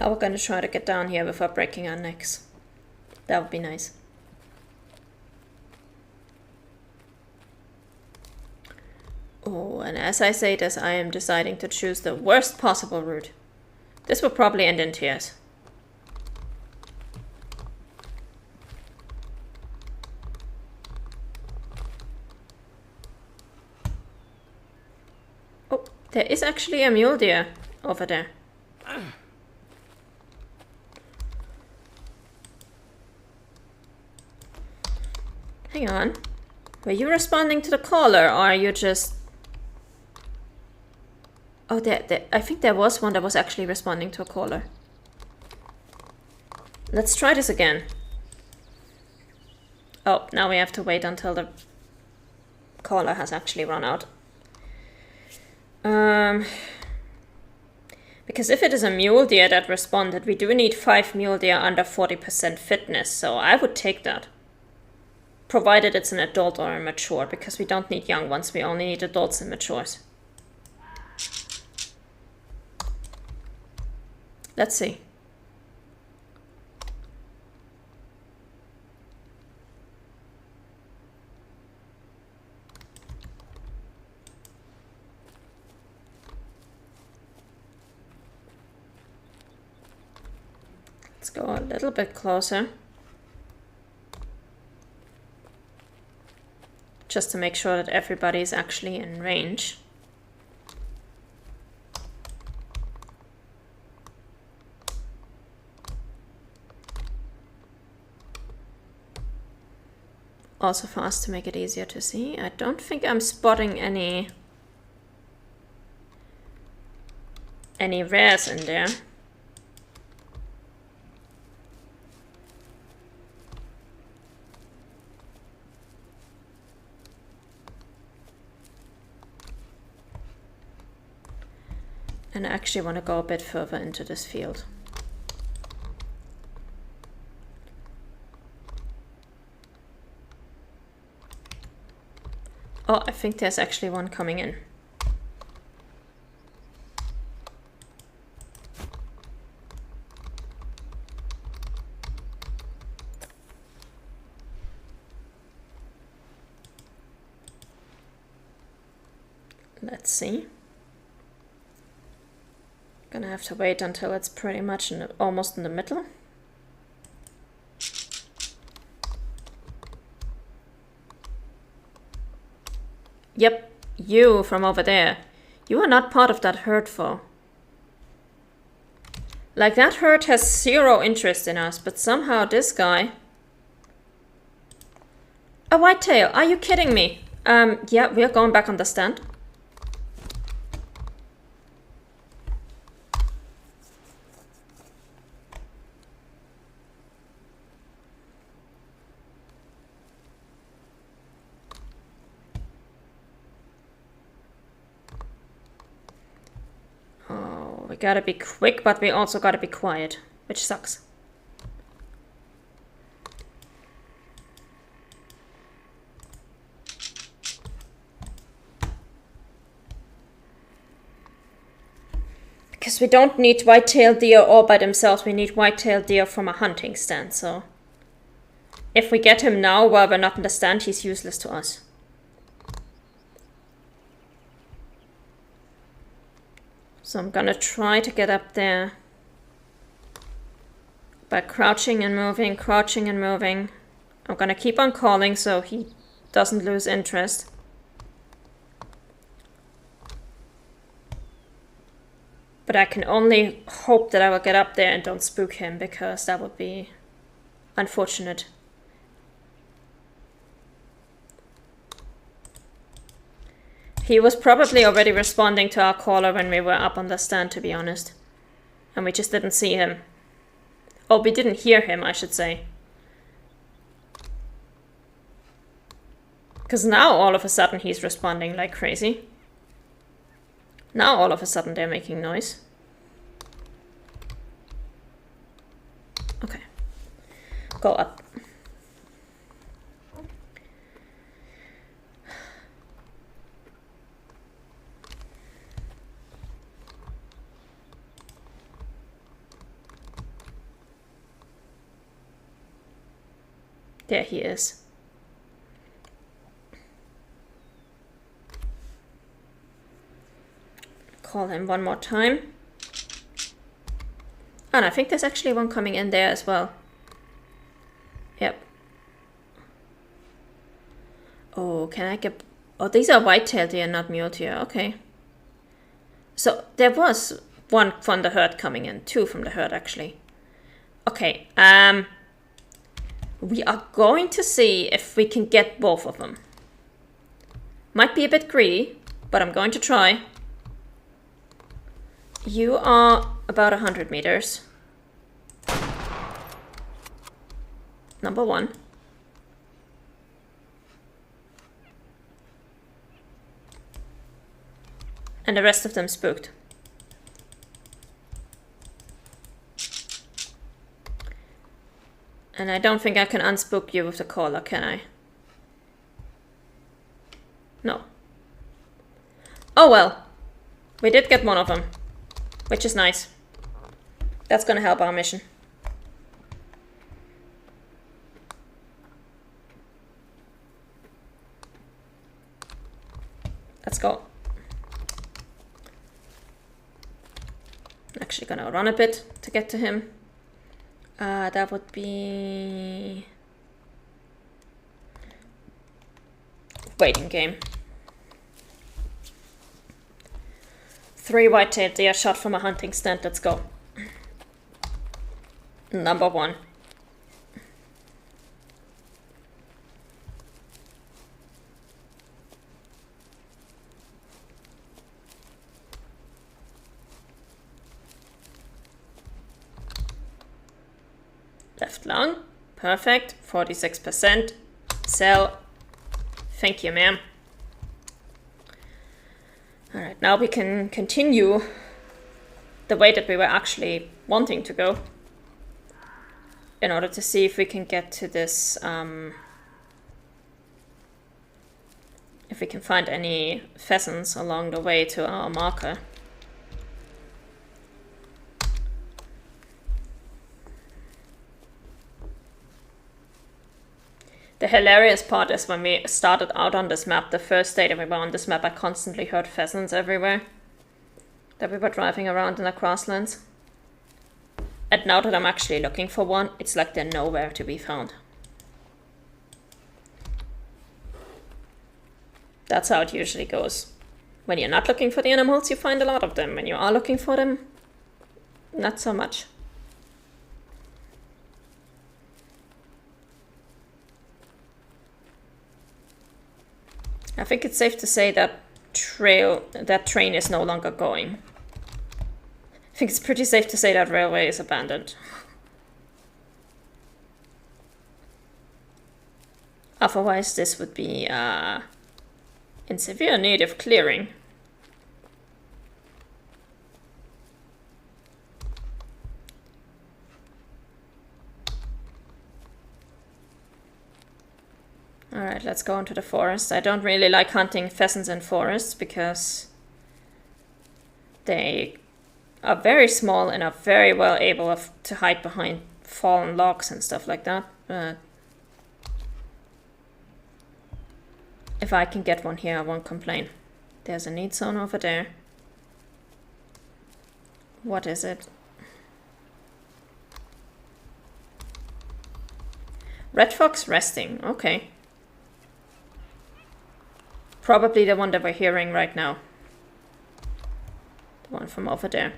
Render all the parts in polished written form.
we're gonna try to get down here without breaking our necks. That would be nice. Oh, and as I say this, I am deciding to choose the worst possible route. This will probably end in tears. Oh, there is actually a mule deer over there. Hang on. Were you responding to the caller, or are you just... Oh, I think there was one that was actually responding to a caller. Let's try this again. Oh, now we have to wait until the caller has actually run out. Because if it is a mule deer that responded, we do need 5 mule deer under 40% fitness, so I would take that. Provided it's an adult or a mature, because we don't need young ones, we only need adults and matures. Let's see. Let's go a little bit closer. Just to make sure that everybody is actually in range. Also for us to make it easier to see. I don't think I'm spotting any rares in there. And I actually want to go a bit further into this field. Oh, I think there's actually one coming in. Let's see. Gonna have to wait until it's pretty much almost in the middle. Yep, you from over there. You are not part of that herd, foe. Like, that herd has 0 interest in us, but somehow this guy... A whitetail, are you kidding me? Yeah, we are going back on the stand. We gotta be quick, but we also gotta be quiet, which sucks. Because we don't need white-tailed deer all by themselves, we need white-tailed deer from a hunting stand, so... If we get him now while we're not in the stand, he's useless to us. So I'm gonna try to get up there by crouching and moving, crouching and moving. I'm gonna keep on calling so he doesn't lose interest. But I can only hope that I will get up there and don't spook him, because that would be unfortunate. He was probably already responding to our caller when we were up on the stand, to be honest. And we just didn't see him. Oh, we didn't hear him, I should say. Because now all of a sudden he's responding like crazy. Now all of a sudden they're making noise. Okay. Go up. There he is. Call him one more time. And I think there's actually one coming in there as well. Yep. Oh, can I get... Oh, these are white-tailed deer, not mule deer. Okay. So there was one from the herd coming in. Two from the herd, actually. Okay. We are going to see if we can get both of them. Might be a bit greedy, but I'm going to try. You are about 100 meters. Number one. And the rest of them spooked. And I don't think I can unspook you with the caller, can I? No. Oh well. We did get one of them. Which is nice. That's gonna help our mission. Let's go. Actually gonna run a bit to get to him. That would be... waiting game. 3 white-tailed deer shot from a hunting stand. Let's go. Number one. Left lung. Perfect. 46%. Sell. Thank you, ma'am. Alright, now we can continue the way that we were actually wanting to go. In order to see if we can get to this... if we can find any pheasants along the way to our marker. The hilarious part is when we started out on this map, the first day that we were on this map, I constantly heard pheasants everywhere. That we were driving around in the grasslands. And now that I'm actually looking for one, it's like they're nowhere to be found. That's how it usually goes. When you're not looking for the animals, you find a lot of them. When you are looking for them, not so much. I think it's safe to say that train is no longer going. I think it's pretty safe to say that railway is abandoned. Otherwise, this would be in severe need of clearing. Alright, let's go into the forest. I don't really like hunting pheasants in forests because they are very small and are very well able to hide behind fallen logs and stuff like that. If I can get one here, I won't complain. There's a need zone over there. What is it? Red fox resting, okay. Probably the one that we're hearing right now. The one from over there.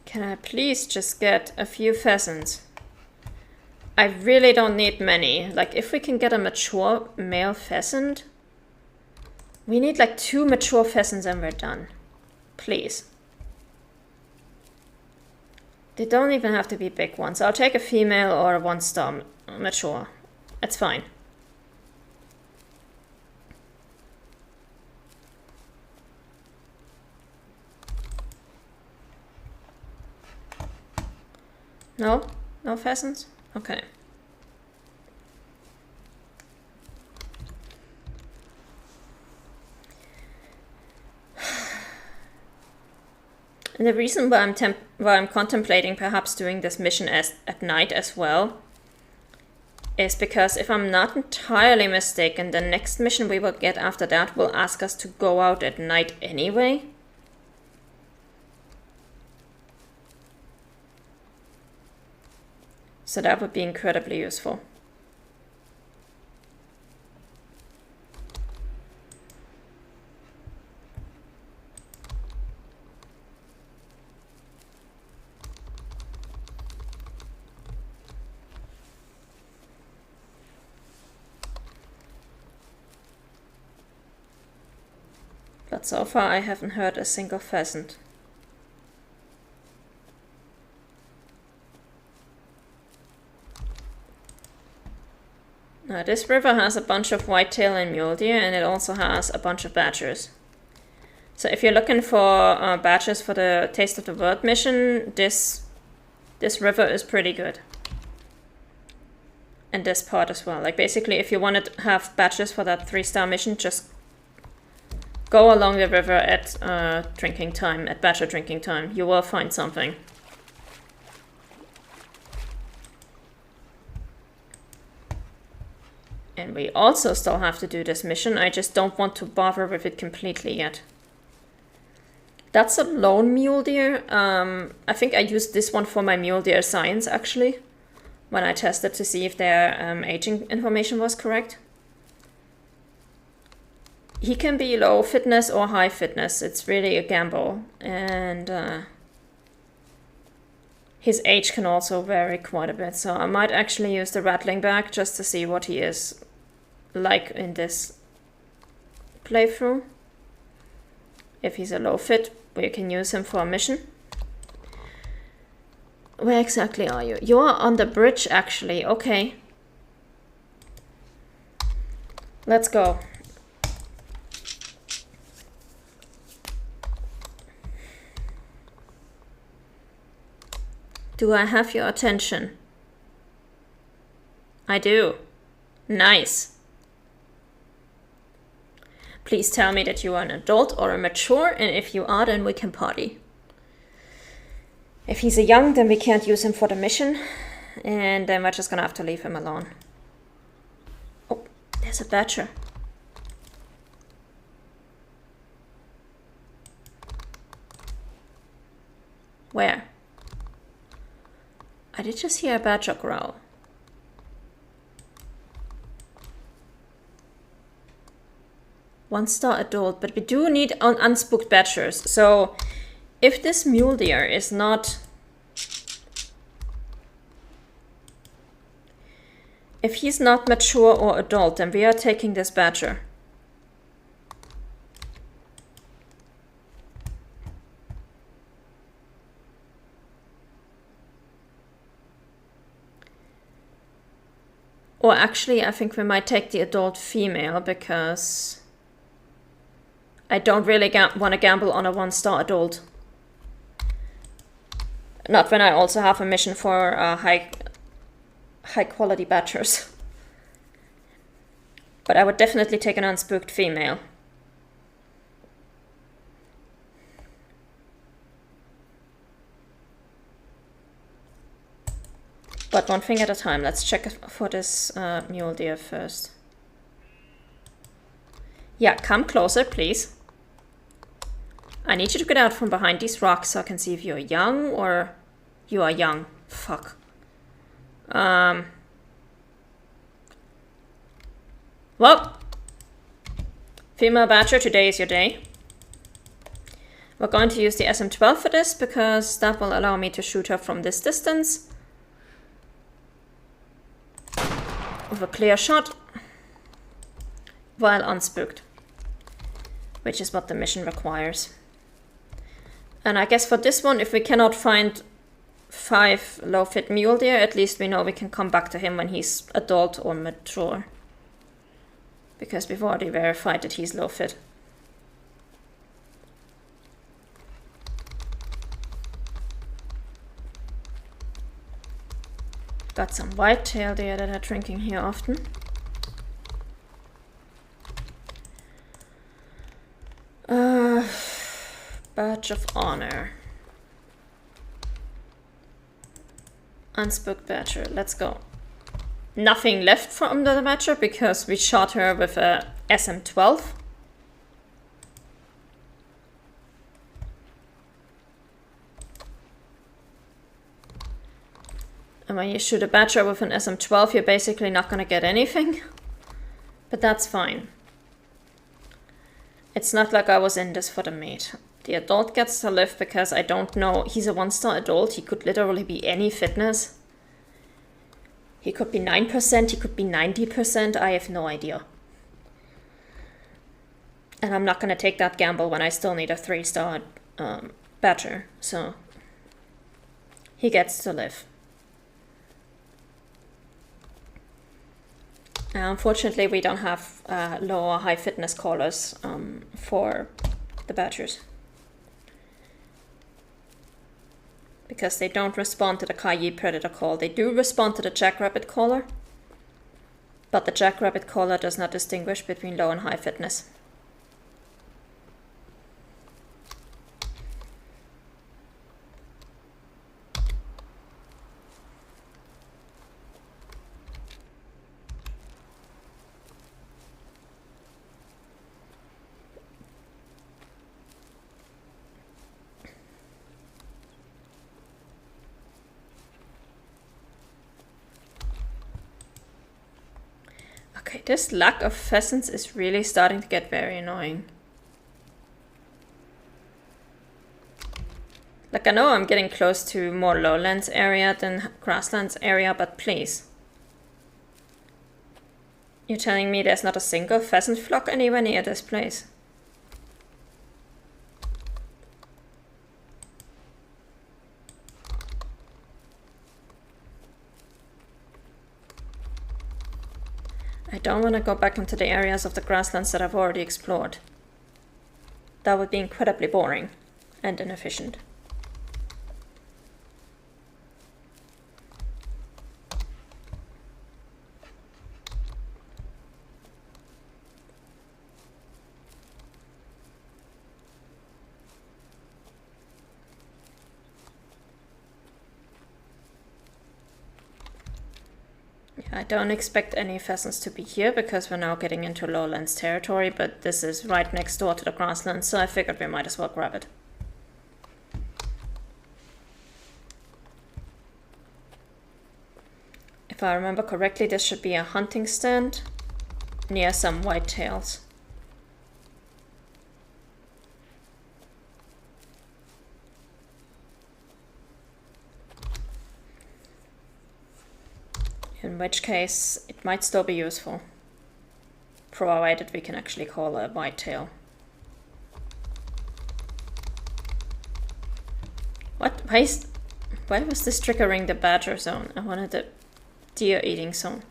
Can I please just get a few pheasants? I really don't need many. Like, if we can get a mature male pheasant, we need like 2 mature pheasants and we're done. Please. They don't even have to be big ones. I'll take a female or a 1-star mature. It's fine. No? No pheasants? Okay. And the reason why I'm contemplating perhaps doing this mission at night as well is because if I'm not entirely mistaken, the next mission we will get after that will ask us to go out at night anyway. So that would be incredibly useful. But so far I haven't heard a single pheasant. Now this river has a bunch of whitetail and mule deer, and it also has a bunch of badgers. So if you're looking for badgers for the Taste of the World mission, this river is pretty good. And this part as well. Like basically if you want to have badgers for that 3-star mission, just go along the river at drinking time, at badger drinking time. You will find something. And we also still have to do this mission. I just don't want to bother with it completely yet. That's a lone mule deer. I think I used this one for my mule deer science actually, when I tested to see if their aging information was correct. He can be low fitness or high fitness. It's really a gamble. And his age can also vary quite a bit. So I might actually use the rattling back just to see what he is like in this playthrough. If he's a low fit, we can use him for a mission. Where exactly are you? You're on the bridge actually. Okay. Let's go. Do I have your attention? I do. Nice. Please tell me that you are an adult or a mature, and if you are, then we can party. If he's a young, then we can't use him for the mission, and then we're just gonna have to leave him alone. Oh, there's a badger. Where? I did just hear a badger growl. One-star adult, but we do need unspooked badgers. So if this mule deer is not... If he's not mature or adult, then we are taking this badger. Or actually, I think we might take the adult female because I don't really want to gamble on a 1-star adult. Not when I also have a mission for high quality badgers. But I would definitely take an unspooked female. But one thing at a time. Let's check for this mule deer first. Yeah, come closer, please. I need you to get out from behind these rocks so I can see if you're young or you are young. Fuck. Well, female badger, today is your day. We're going to use the SM-12 for this because that will allow me to shoot her from this distance with a clear shot while unspooked, which is what the mission requires. And I guess for this one, if we cannot find 5 low-fit mule deer, at least we know we can come back to him when he's adult or mature. Because we've already verified that he's low-fit. got some whitetail deer that are drinking here often. Badge of honor. Unspooked badger. Let's go. Nothing left from the badger because we shot her with a SM-12. And when you shoot a badger with an SM-12, you're basically not going to get anything. But that's fine. It's not like I was in this for the mate. The adult gets to live because I don't know. He's a 1-star adult. He could literally be any fitness. He could be 9%. He could be 90%. I have no idea. And I'm not going to take that gamble when I still need a 3-star badger. So he gets to live. Unfortunately, we don't have low or high fitness callers for the badgers. Because they don't respond to the Kayi predator call. They do respond to the jackrabbit caller. But the jackrabbit caller does not distinguish between low and high fitness. Okay, this lack of pheasants is really starting to get very annoying. Like, I know I'm getting close to more lowlands area than grasslands area, but please. You're telling me there's not a single pheasant flock anywhere near this place? I don't want to go back into the areas of the grasslands that I've already explored. That would be incredibly boring and inefficient. I don't expect any pheasants to be here because we're now getting into lowlands territory, but this is right next door to the grasslands, so I figured we might as well grab it. If I remember correctly, this should be a hunting stand near some whitetails. In which case, it might still be useful, provided we can actually call a whitetail. What? Why was this triggering the badger zone? I wanted the deer eating zone.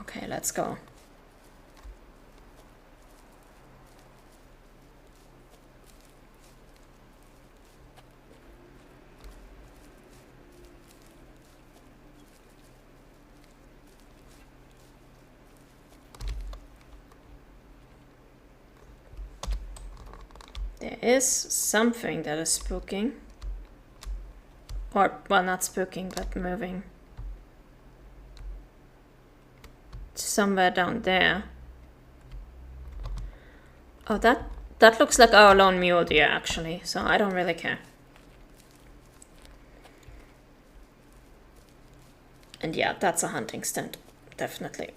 Okay, let's go. There is something that is spooking. Or, well, not spooking, but moving. Somewhere down there. Oh, that looks like our lone mule deer, actually, so I don't really care. And yeah, that's a hunting stand, definitely.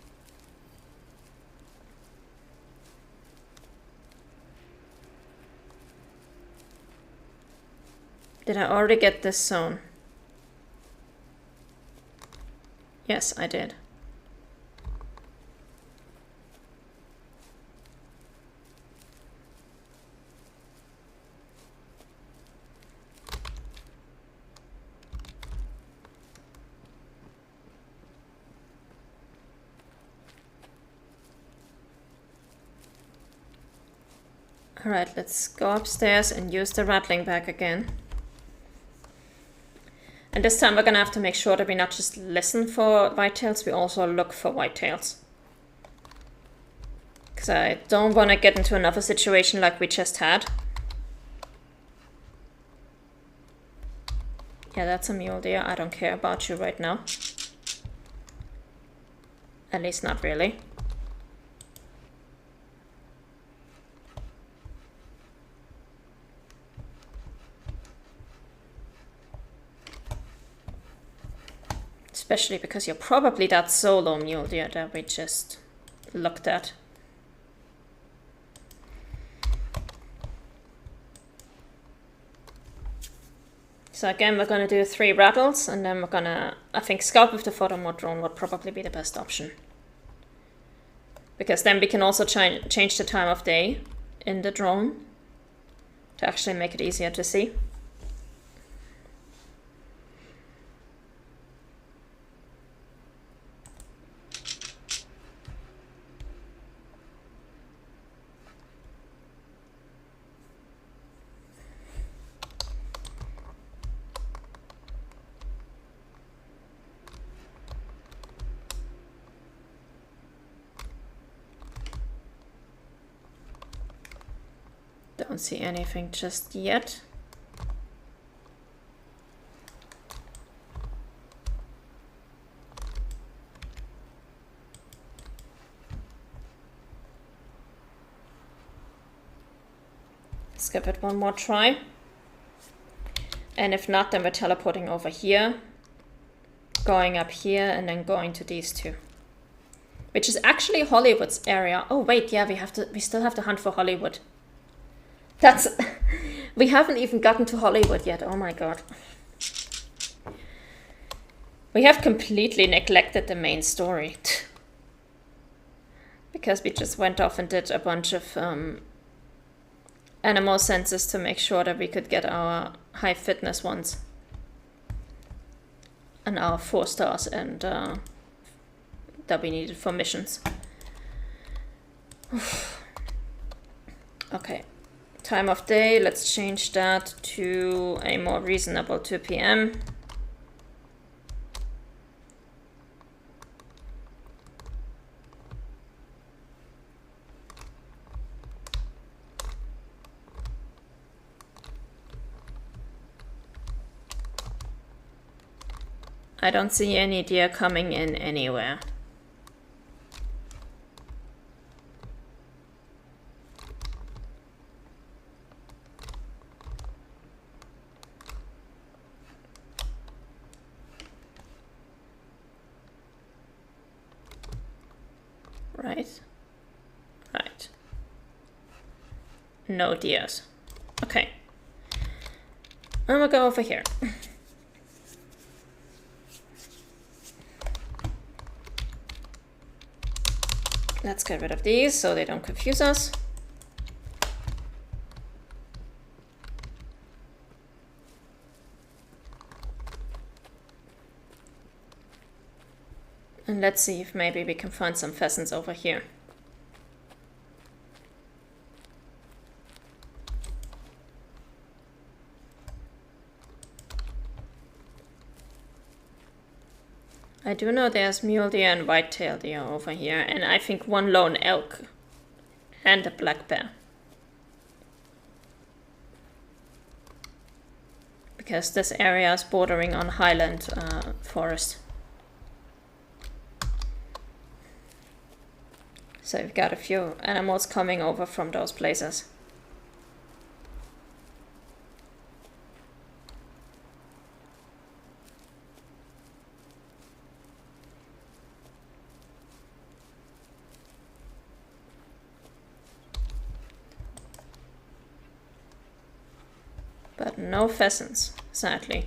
Did I already get this zone? Yes, I did. Alright, let's go upstairs and use the rattling bag again. And this time we're gonna have to make sure that we not just listen for whitetails, we also look for whitetails. Because I don't want to get into another situation like we just had. Yeah, that's a mule deer. I don't care about you right now. At least not really. Especially because you're probably that solo mule deer that we just looked at. So again, we're gonna do 3 rattles, and then we're gonna, I think scout with the photo mode drone would probably be the best option. Because then we can also change the time of day in the drone to actually make it easier to see. Don't see anything just yet. Let's give it one more try. And if not, then we're teleporting over here, going up here, and then going to these 2. Which is actually Hollywood's area. Oh wait, yeah, we still have to hunt for Hollywood. That's... we haven't even gotten to Hollywood yet, oh my god. We have completely neglected the main story. Because we just went off and did a bunch of animal senses to make sure that we could get our high fitness ones. And our 4 stars and that we needed for missions. Okay. Time of day, let's change that to a more reasonable 2 p.m. I don't see any deer coming in anywhere. Right. No deers. Okay. I'm gonna go over here. Let's get rid of these so they don't confuse us. And let's see if maybe we can find some pheasants over here. I do know there's mule deer and white-tailed deer over here, and I think 1 lone elk and a black bear. Because this area is bordering on highland forest. So we've got a few animals coming over from those places. But no pheasants, sadly.